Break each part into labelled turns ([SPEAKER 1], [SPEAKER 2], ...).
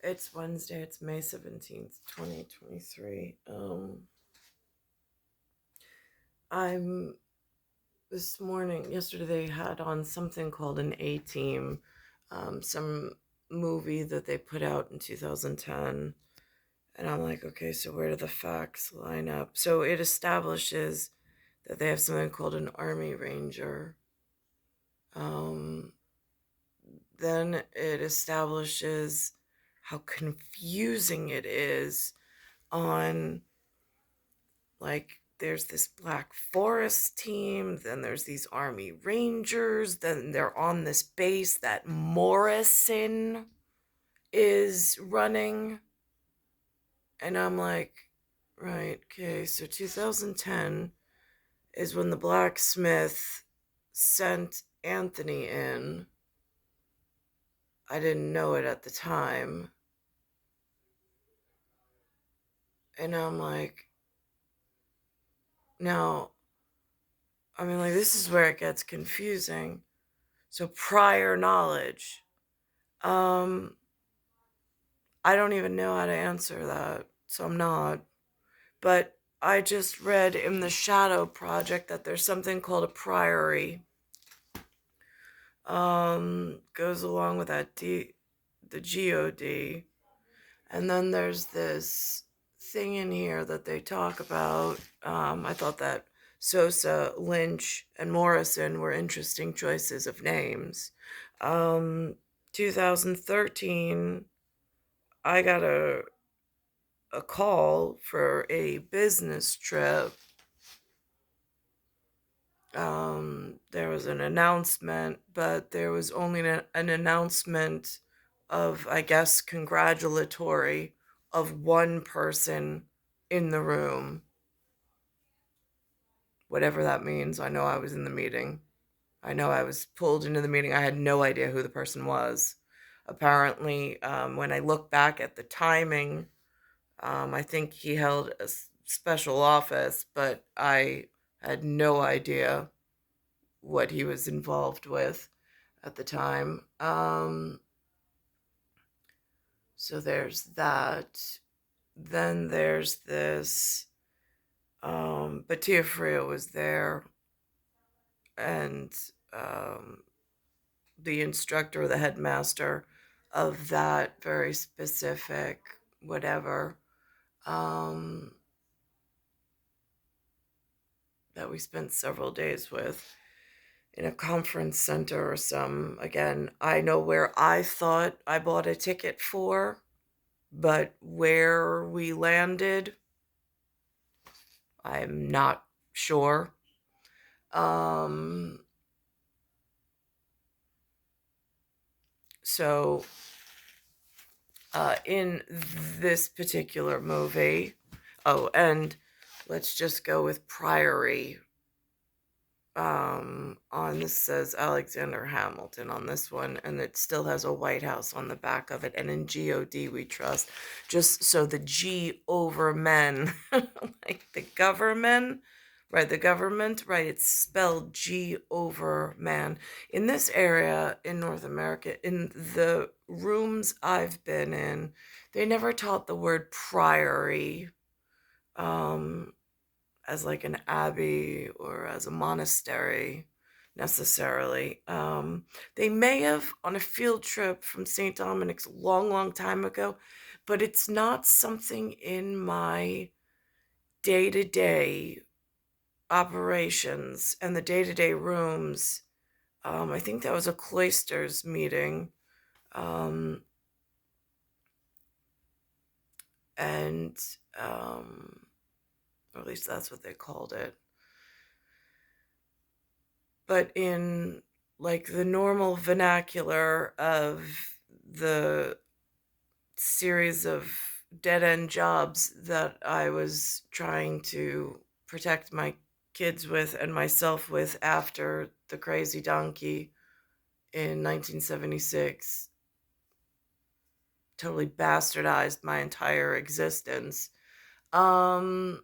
[SPEAKER 1] It's Wednesday. It's May 17th, 2023. I'm this morning, yesterday they had on something called an A-Team, some movie that they put out in 2010. And I'm like, okay, so where do the facts line up? So it establishes that they have something called an Army Ranger. Um, then it establishes how confusing it is on, like, there's this Black Forest team, then there's these Army Rangers, then they're on this base that Morrison is running. And I'm like, right, okay, so 2010 is when the blacksmith sent Anthony in. I didn't know it at the time. And I'm like, now, I mean, like, this is where it gets confusing. So prior knowledge. Um, I don't even know how to answer that, so I'm not. But I just read in the Shadow Project that there's something called a priory. Goes along with that the GOD. And then there's this thing in here that they talk about. I thought that Sosa, Lynch, and Morrison were interesting choices of names. 2013, I got a call for a business trip. There was an announcement, but there was only an announcement of, I guess, congratulatory of one person in the room. Whatever that means. I know I was in the meeting. I know I was pulled into the meeting. I had no idea who the person was. Apparently, when I look back at the timing, I think he held a special office, but I had no idea what he was involved with at the time. So there's that. Then there's this. Batia Frio was there, and the instructor, the headmaster of that very specific whatever, that we spent several days with in a conference center or some. Again, I know where I thought I bought a ticket for, but where we landed, I'm not sure. So in this particular movie, oh, and let's just go with Priory. On this says Alexander Hamilton on this one, and it still has a White House on the back of it. And in GOD we trust, just so the G over men, like the government, right? The government, right? It's spelled G over man. In this area in North America, in the rooms I've been in, they never taught the word priory. As like an abbey or as a monastery necessarily. They may have on a field trip from St. Dominic's a long, long time ago, but it's not something in my day-to-day operations and the day-to-day rooms. I think that was a cloisters meeting. And or at least that's what they called it. But in like the normal vernacular of the series of dead-end jobs that I was trying to protect my kids with and myself with after the crazy donkey in 1976 totally bastardized my entire existence. Um,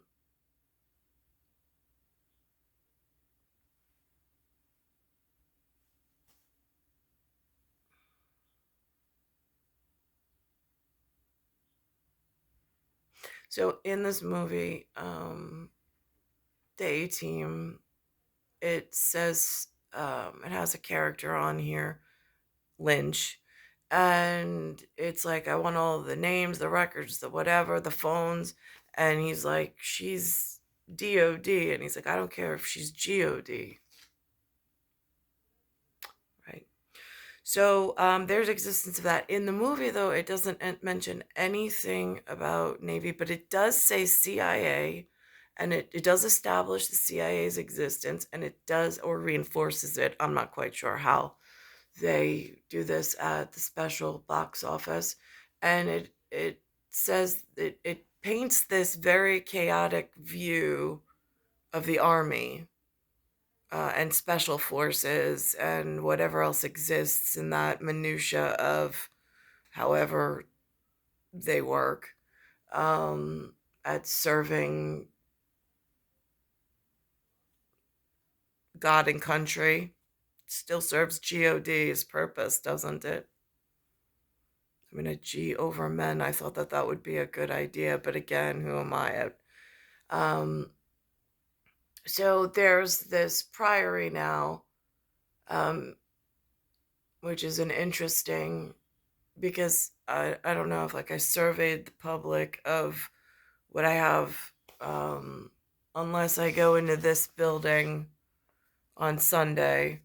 [SPEAKER 1] So in this movie, the A Team, it says it has a character on here, Lynch, and it's like, I want all the names, the records, the whatever, the phones, and he's like, she's DOD, and he's like, I don't care if she's GOD, right? So there's existence of that in the movie, though it doesn't mention anything about Navy, but it does say CIA, and it does establish the CIA's existence, and it does, or reinforces it. I'm not quite sure how they do this at the special box office, and it says it paints this very chaotic view of the army, and special forces and whatever else exists in that minutia of however they work, um, at serving God and country. Still serves GOD's purpose, doesn't it? I mean, a G over men, I thought that that would be a good idea, but again, who am I? Um, so there's this priory now, um, which is an interesting, because I don't know if, like, I surveyed the public of what I have, um, unless I go into this building on Sunday,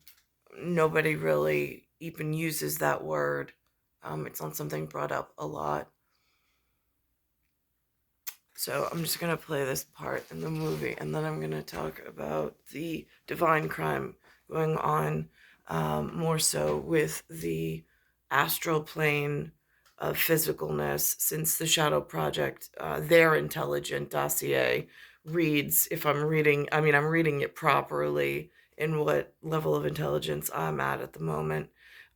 [SPEAKER 1] nobody really even uses that word. It's not something brought up a lot. So I'm just going to play this part in the movie, and then I'm going to talk about the divine crime going on, more so with the astral plane of physicalness, since the Shadow Project, their intelligent dossier reads, if I'm reading, I mean, I'm reading it properly in what level of intelligence I'm at the moment,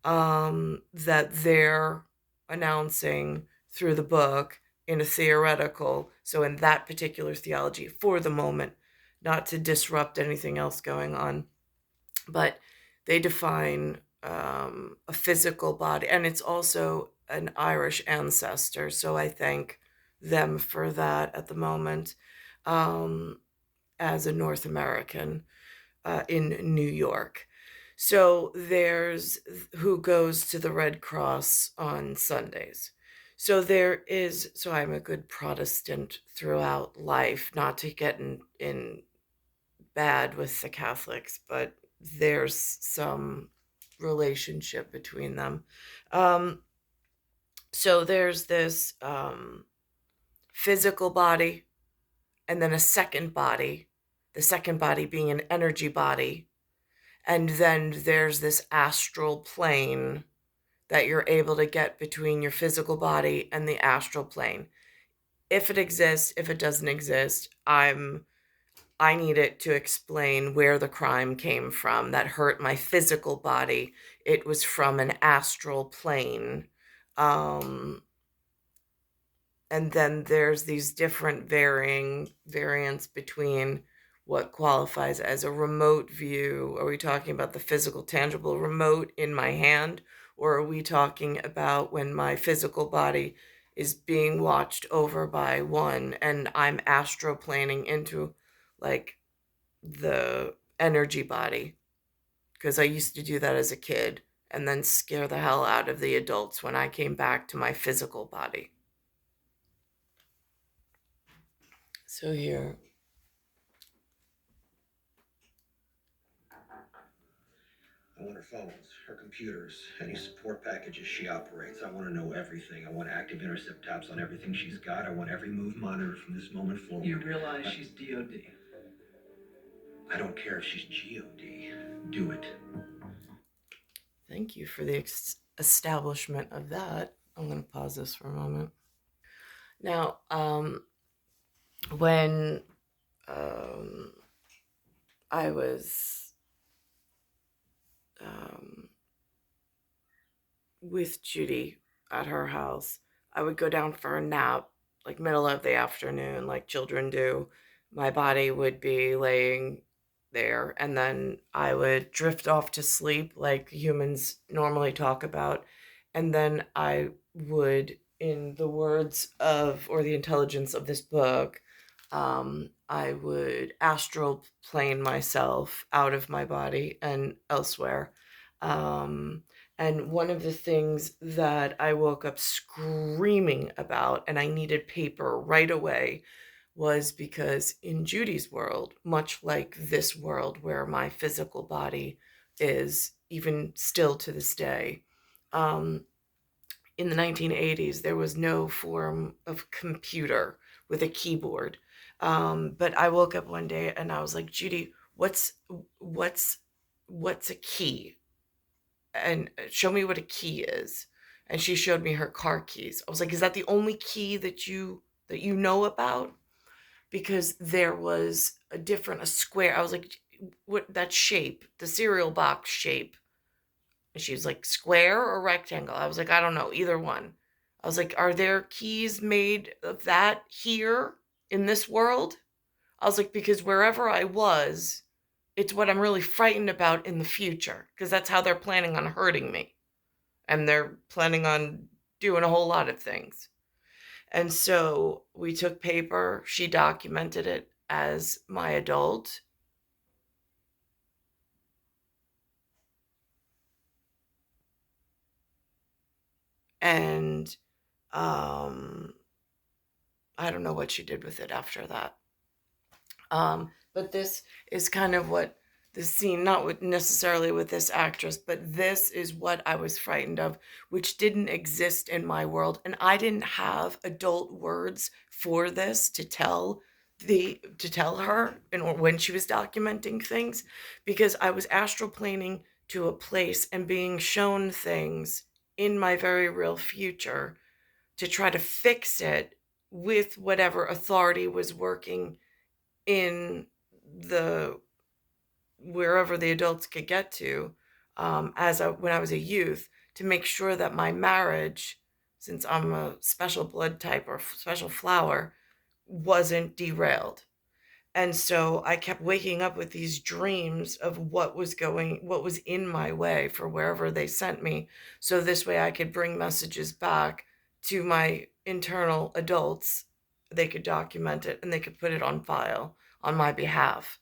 [SPEAKER 1] that they're announcing through the book in a theoretical, so in that particular theology for the moment, not to disrupt anything else going on, but they define, a physical body, and it's also an Irish ancestor, so I thank them for that at the moment, um, as a North American, in New York. So there's who goes to the Red Cross on Sundays. So there is, so I'm a good Protestant throughout life, not to get in bad with the Catholics, but there's some relationship between them. Um, so there's this, physical body, and then a second body, the second body being an energy body. And then there's this astral plane that you're able to get between your physical body and the astral plane. If it exists, if it doesn't exist, I need it to explain where the crime came from that hurt my physical body. It was from an astral plane. Um, and then there's these different varying variants between what qualifies as a remote view. Are we talking about the physical, tangible remote in my hand? Or are we talking about when my physical body is being watched over by one and I'm astroplaning into, like, the energy body? Because I used to do that as a kid and then scare the hell out of the adults when I came back to my physical body. So here,
[SPEAKER 2] I want her phones, her computers, any support packages she operates. I want to know everything. I want active intercept tabs on everything she's got. I want every move monitored from this moment forward.
[SPEAKER 3] You realize she's DOD.
[SPEAKER 2] I don't care if she's GOD. Do it.
[SPEAKER 1] thank you for the establishment of that. I'm going to pause this for a moment. Now, when um, I was um, with Judy at her house, I would go down for a nap, like middle of the afternoon, like children do. My body would be laying there, and then I would drift off to sleep, like humans normally talk about. And then I would in the words of, or the intelligence of this book, I would astral plane myself out of my body and elsewhere. Um, and one of the things that I woke up screaming about, and I needed paper right away, was because in Judy's world, much like this world where my physical body is, even still to this day, um, in the 1980s, there was no form of computer with a keyboard. But I woke up one day and I was like, Judy, what's what's a key? And show me what a key is. And she showed me her car keys. I was like, is that the only key that you know about? Because there was a square. I was like, what, that shape, the cereal box shape. And she was like, square or rectangle? I was like, I don't know, either one. I was like, are there keys made of that here in this world? I was like, because wherever I was, it's what I'm really frightened about in the future, because that's how they're planning on hurting me. And they're planning on doing a whole lot of things. And so we took paper, she documented it as my adult. And um, I don't know what she did with it after that. But this is kind of what the scene, not with necessarily with this actress, but this is what I was frightened of, which didn't exist in my world. And I didn't have adult words for this to tell her and when she was documenting things, because I was astral planing to a place and being shown things in my very real future to try to fix it with whatever authority was working in the wherever the adults could get to, when I was a youth, to make sure that my marriage, since I'm a special blood type or special flower, wasn't derailed. And so I kept waking up with these dreams of what was in my way for wherever they sent me. So this way I could bring messages back to my internal adults. They could document it and they could put it on file on my behalf,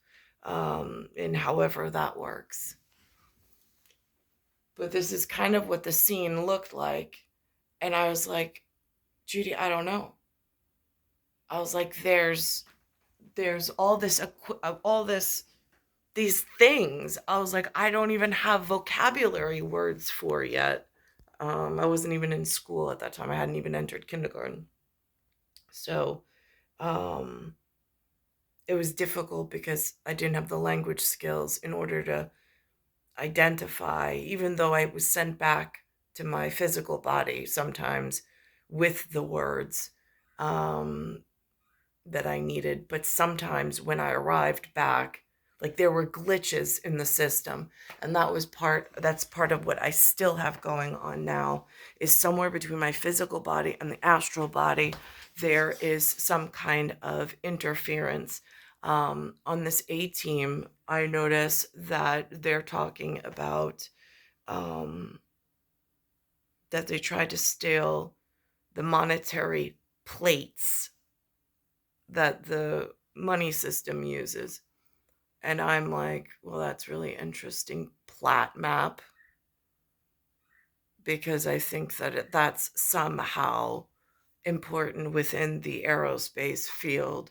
[SPEAKER 1] in however that works. But this is kind of what the scene looked like. And I was like, Judy, I don't know. I was like, there's all this these things. I was like, I don't even have vocabulary words for yet. I wasn't even in school at that time. I hadn't even entered kindergarten. So um, it was difficult because I didn't have the language skills in order to identify, even though I was sent back to my physical body sometimes with the words. Um, that I needed, but sometimes when I arrived back, like there were glitches in the system. And that's part of what I still have going on now, is somewhere between my physical body and the astral body, there is some kind of interference. On this A team, I notice that they're talking about um, that they tried to steal the monetary plates that the money system uses. And I'm like, well, that's really interesting plat map, because I think that that's somehow important within the aerospace field,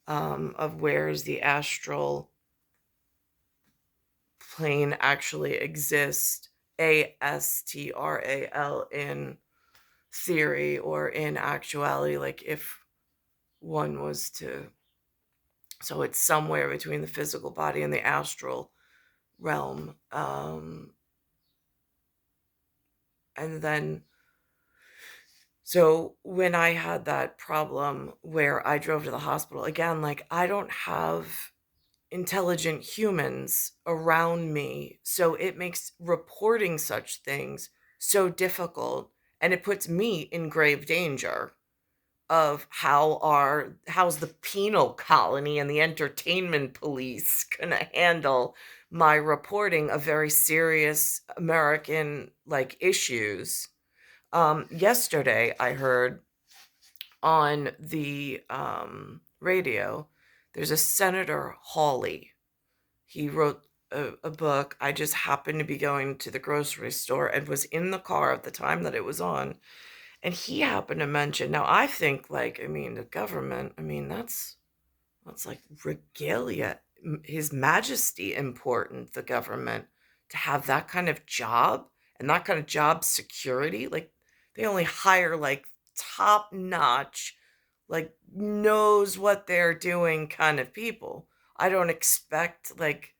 [SPEAKER 1] of where's the astral plane actually exists, ASTRAL, in theory or in actuality, like if one was to. So it's somewhere between the physical body and the astral realm. And then, so when I had that problem where I drove to the hospital, again, like I don't have intelligent humans around me. So it makes reporting such things so difficult. And it puts me in grave danger of how's the penal colony and the entertainment police gonna handle my reporting of very serious American like issues, Yesterday, I heard on the radio, there's a Senator Hawley. He wrote a book. I just happened to be going to the grocery store and was in the car at the time that it was on. And he happened to mention, now I think, like, I mean, the government, I mean, that's like regalia, His Majesty important, the government, to have that kind of job and that kind of job security. Like, they only hire like top notch, like, knows what they're doing kind of people. I don't expect like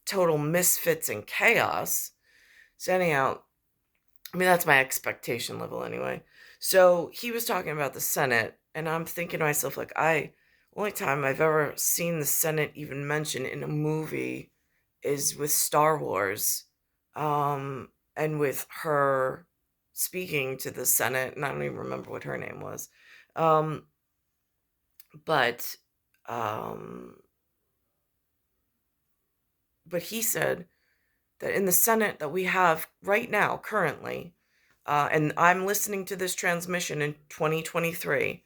[SPEAKER 1] total misfits and chaos. So, anyhow, I mean, that's my expectation level anyway. So he was talking about the Senate, and I'm thinking to myself, like, only time I've ever seen the Senate even mentioned in a movie is with Star Wars, and with her speaking to the Senate, and I don't even remember what her name was. Um, but, um, but he said that in the Senate that we have right now, currently, and I'm listening to this transmission in 2023,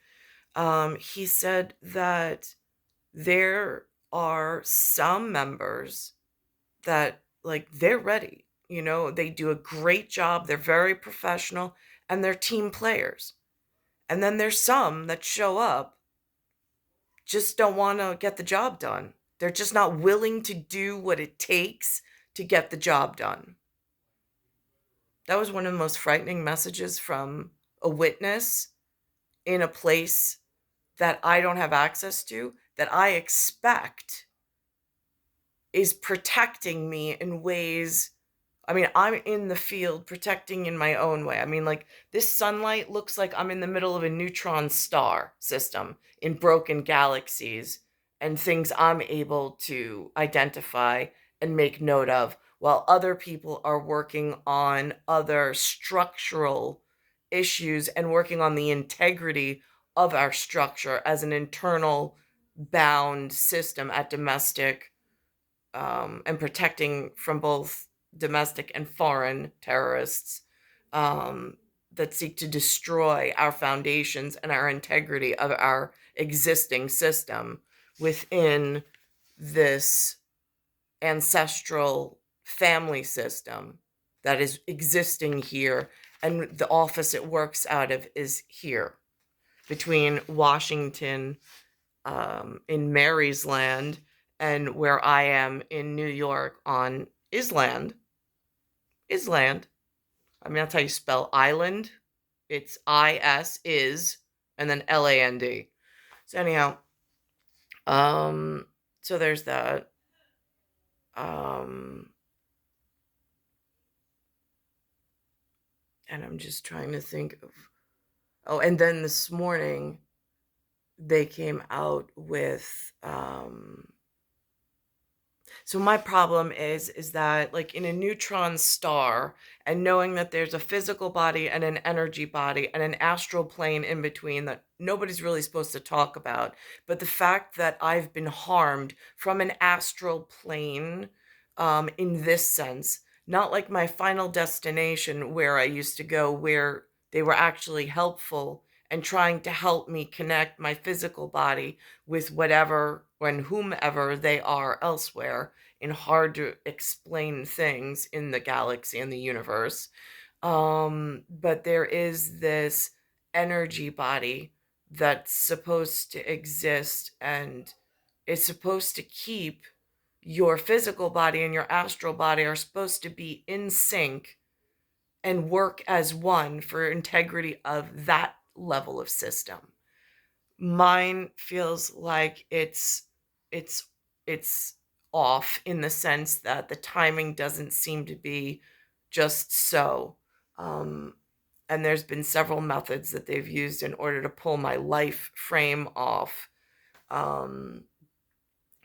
[SPEAKER 1] he said that there are some members that, like, they're ready. They do a great job, they're very professional, and they're team players. And then there's some that show up, just don't want to get the job done. They're just not willing to do what it takes to get the job done. That was one of the most frightening messages from a witness in a place that I don't have access to, that I expect is protecting me in ways. I mean, I'm in the field protecting in my own way. I mean, like, this sunlight looks like I'm in the middle of a neutron star system in broken galaxies and things I'm able to identify and make note of, while other people are working on other structural issues and working on the integrity of our structure as an internal bound system at domestic, and protecting from both domestic and foreign terrorists, um, that seek to destroy our foundations and our integrity of our existing system within this ancestral family system that is existing here. And the office it works out of is here between Washington, in Mary's land, and where I am in New York on Island. Island. I mean, that's how you spell island. It's is, and then land. So anyhow, um, so there's that. Um, and I'm just trying to think of. Oh, and then this morning they came out with, so my problem is that, like, in a neutron star, and knowing that there's a physical body and an energy body and an astral plane in between that nobody's really supposed to talk about, but the fact that I've been harmed from an astral plane, in this sense, not like my final destination where I used to go, where they were actually helpful and trying to help me connect my physical body with whatever and whomever they are elsewhere in hard to explain things in the galaxy and the universe. But there is this energy body that's supposed to exist, and it's supposed to keep your physical body, and your astral body are supposed to be in sync and work as one for integrity of that level of system. Mine feels like it's it's off, in the sense that the timing doesn't seem to be just so. Um, and there's been several methods that they've used in order to pull my life frame off, um,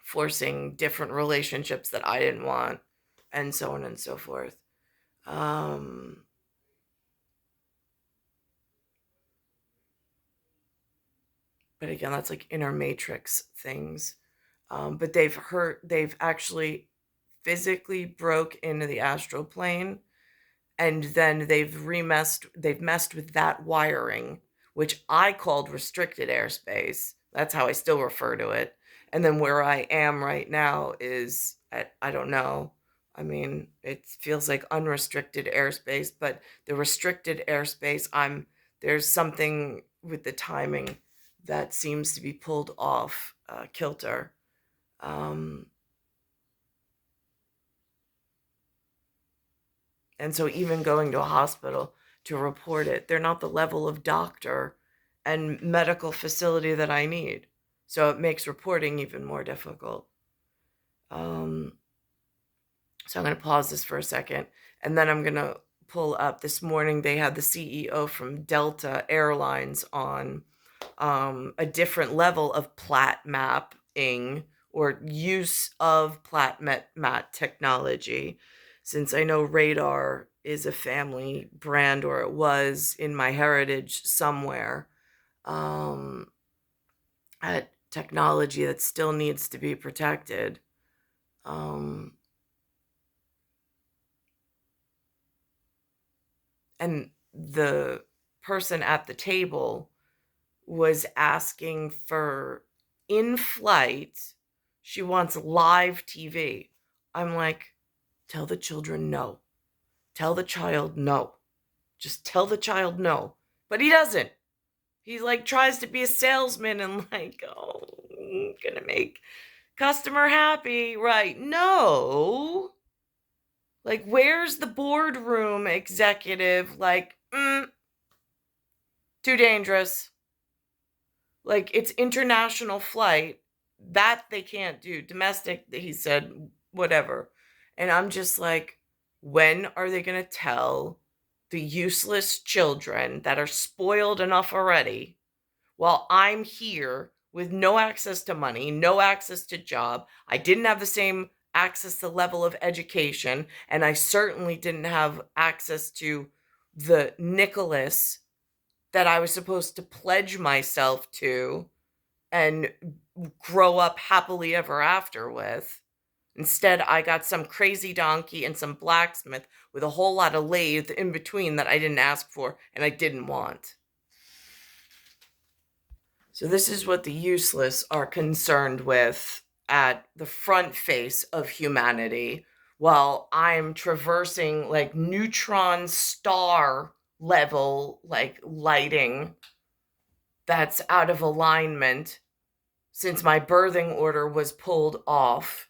[SPEAKER 1] forcing different relationships that I didn't want, and so on and so forth. Um, but again, that's like inner matrix things. But they've actually physically broke into the astral plane and then they've messed with that wiring, which I called restricted airspace. That's how I still refer to it. And then where I am right now is at, I don't know. I mean, it feels like unrestricted airspace, but the restricted airspace, there's something with the timing that seems to be pulled off kilter. Um, And so even going to a hospital to report it, they're not the level of doctor and medical facility that I need. So it makes reporting even more difficult. Um, so I'm going to pause this for a second, and then I'm going to pull up. This morning, they had the CEO from Delta Airlines on a different level of plat mapping or use of plat map technology. Since I know radar is a family brand, or it was in my heritage somewhere, um, at technology that still needs to be protected. Um, and the person at the table was asking for in flight, she wants live TV. I'm like, tell the children no. Tell the child no. Just tell the child no. But he doesn't. He like tries to be a salesman and like, oh, I'm gonna make customer happy. Right. No. Like, where's the boardroom executive? Like, too dangerous. Like, it's international flight. That they can't do. Domestic, he said, whatever. And I'm just like, when are they going to tell the useless children that are spoiled enough already while I'm here with no access to money, no access to job? I didn't have the same access to level of education, and I certainly didn't have access to the Nicholas that I was supposed to pledge myself to and grow up happily ever after with. Instead, I got some crazy donkey and some blacksmith with a whole lot of lathe in between that I didn't ask for and I didn't want. So this is what the useless are concerned with at the front face of humanity, while I'm traversing like neutron star level like lighting that's out of alignment since my birthing order was pulled off.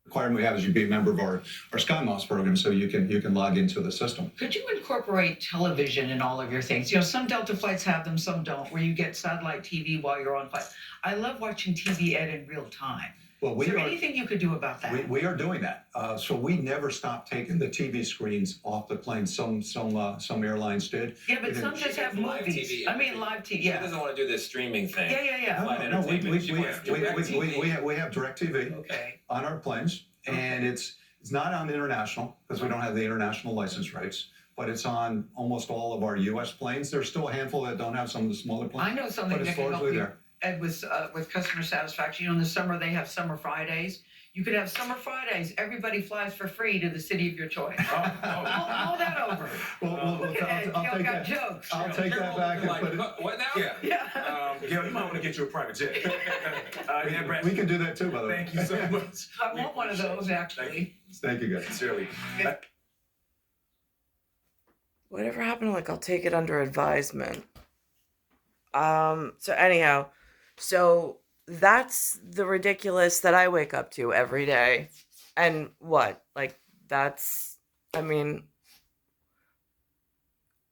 [SPEAKER 2] Requirement we have is you be a member of our SkyMoss program so you can log into the system.
[SPEAKER 3] Could you incorporate television in all of your things? You know, some Delta flights have them, some don't, where you get satellite TV while you're on flight. I love watching TV ed in real time.
[SPEAKER 2] Well,
[SPEAKER 3] Is there anything you could do about that?
[SPEAKER 2] We are doing that. So we never stopped taking the TV screens off the plane. Some airlines did.
[SPEAKER 3] Yeah, but some just have movies.
[SPEAKER 4] TV.
[SPEAKER 3] I mean, live TV.
[SPEAKER 4] She doesn't want to do this streaming thing.
[SPEAKER 3] Yeah.
[SPEAKER 2] No, we have DirecTV
[SPEAKER 3] Okay.
[SPEAKER 2] on our planes, and it's not on international because we don't have the international license rates, but it's on almost all of our U.S. planes. There's still a handful that don't have some of the smaller planes.
[SPEAKER 3] I know something
[SPEAKER 2] but
[SPEAKER 3] that
[SPEAKER 2] it's
[SPEAKER 3] can help
[SPEAKER 2] largely
[SPEAKER 3] you.
[SPEAKER 2] there.
[SPEAKER 3] And with customer satisfaction, you know, in the summer they have summer Fridays. You could have summer Fridays. Everybody flies for free to the city of your choice. Mull that over.
[SPEAKER 2] I'll take that.
[SPEAKER 3] Jokes.
[SPEAKER 2] I'll take that back and put it.
[SPEAKER 4] What now?
[SPEAKER 3] Yeah.
[SPEAKER 4] Gail, you might want to get you a private jet.
[SPEAKER 2] We can do that too, by the way.
[SPEAKER 4] Thank you so much.
[SPEAKER 3] I want one of those actually.
[SPEAKER 2] Thank you, guys.
[SPEAKER 4] Sincerely.
[SPEAKER 1] Whatever happened to like, I'll take it under advisement. So anyhow, so that's the ridiculous that I wake up to every day. And what? Like, that's, I mean,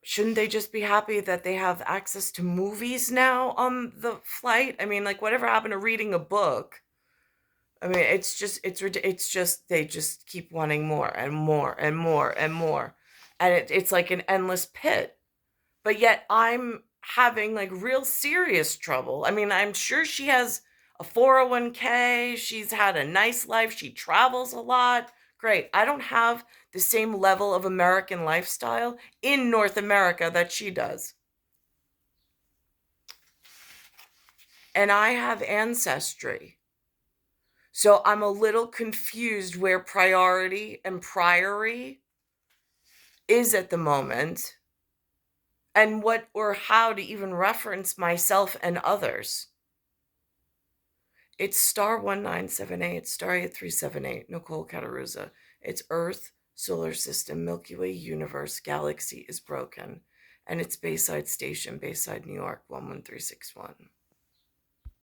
[SPEAKER 1] shouldn't they just be happy that they have access to movies now on the flight? I mean, like, whatever happened to reading a book? I mean, it's just they just keep wanting more and more and more and more. And it's like an endless pit. But yet I'm having like real serious trouble. I mean, I'm sure she has a 401k. She's had a nice life. She travels a lot. Great. I don't have the same level of American lifestyle in North America that she does. And I have ancestry. So I'm a little confused where priority and priory is at the moment, and what or how to even reference myself and others. It's star 1978, star 8378, Nicole Cattaruzza. It's Earth, solar system, Milky Way, universe, galaxy is broken. And it's Bayside Station, Bayside, New York, 11361.